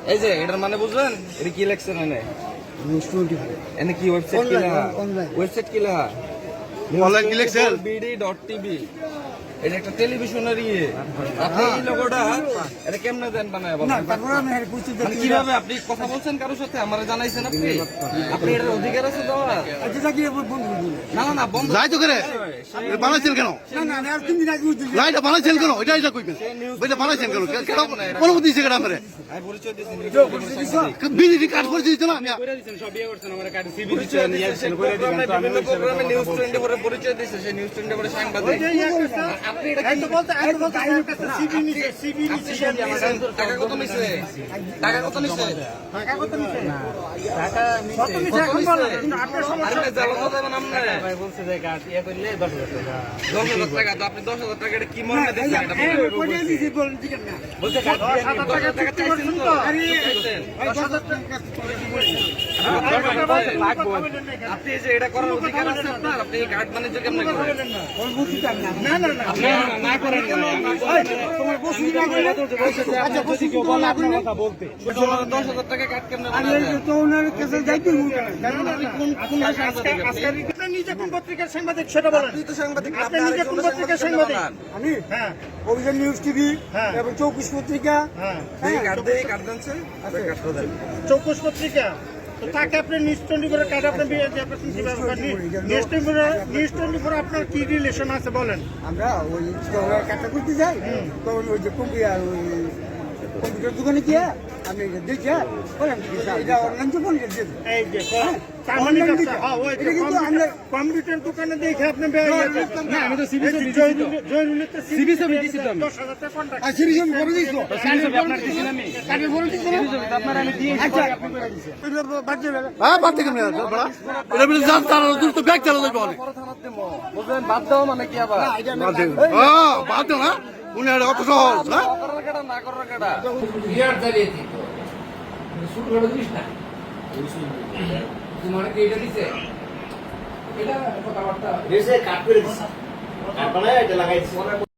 এই যে এটার মানে বুঝলেন, এটা কি লেখছেন এনে কি ওয়েবসাইট কি লেখা, ওয়েবসাইট কি লেখা অনলাইন কি লেখছেন bd.tv, এটা একটা টেলিভিশনের ইয়ে। আপনি এই লোগোটা এটা কেমনে দেন বানায় বলেন? মানে কিভাবে আপনি কথা বলছেন কারোর সাথে আমারে জানাইছেন? আপনি আপনি এর অধিকার আছে দেওয়ার? না না না বন্ধ যাই তো করে বানাইছেন কেন? লাইটা বানাইছেন কেন? এটা কইবেন এটা বানাইছেন কেন? কোনো বুদ্ধি দিছে কেন আমারে? আমি পরিচয় দিয়েছি, বিজেপি কাজ করে দিত না আমি পরিচয় দিয়েছি বিভিন্ন প্রোগ্রামে নিউজ 24 এর পরিচয় দিয়েছে, সেই নিউজ 24 এর সাংবাদিক। আপনি এটা কি বলতে সিবি নিছে টাকা কত নিছে? টাকা কত নিছে? টাকা কত নিছে? টাকা নিছে কত নিছে? কিন্তু আপনার সমস্যা আরে জ্বালানো যাবে না আমনে ভাই বলছে যে কাজ ইয়া করলে 10000 টাকা 10000 টাকা। তো আপনি 10000 টাকা এটা কি মনে দিচ্ছেন? এটা বলে দিছি বলেন ঠিক না বলতে 10000 টাকা চাইছেন তো? আরে 10000 টাকা আপনি যে এটা করার অধিকার আছে আপনার, আপনি এই কার্ড বাণিজ্য কেমনে করেন? না না না আপনি না করেন কেন? তোমার বসি না বলে আচ্ছা বসি কেউ বলে আপনার কথা বলতে 10000 টাকা কার্ড কেমনে বানাবেন? আমি তো ওনার কাছে যাইতে কারণ আপনি কোন সাংবাদিক? আপনি নিজে কোন পত্রিকার সাংবাদিক সেটা বলেন। আপনি তো সাংবাদিক, আপনি নিজে কোন পত্রিকার সাংবাদিক? আমি হ্যাঁ অভিযান নিউজ টিভি এবং 24 পত্রিকা। হ্যাঁ এই কার্ড দেনছে কার্ড দেন 24 পত্রিকা। তো তাকে আপনি নিশ্চন্ডিপুরের কার্ড আপনি নিশ্চন্ডিপুরে আপনার কি রিলেশন আছে বলেন? আমরা ওই কাজটা করতে যাই, তখন ওই যে কম্পিউটার দোকানে গিয়ে আমি দেখে এটা অনলাইন দোকান এই যে কম্পিউটার দোকানে দেখে আপনি আমি তো সিবি বাদ দাও মানে কি আবার বাদ দাও না উনি অত সহজ না না করার কাটা তোমার কি এটা দিছে? এটা কথাবার্তা কাট করে দিছে, কাট বানায় এটা লাগাইছে।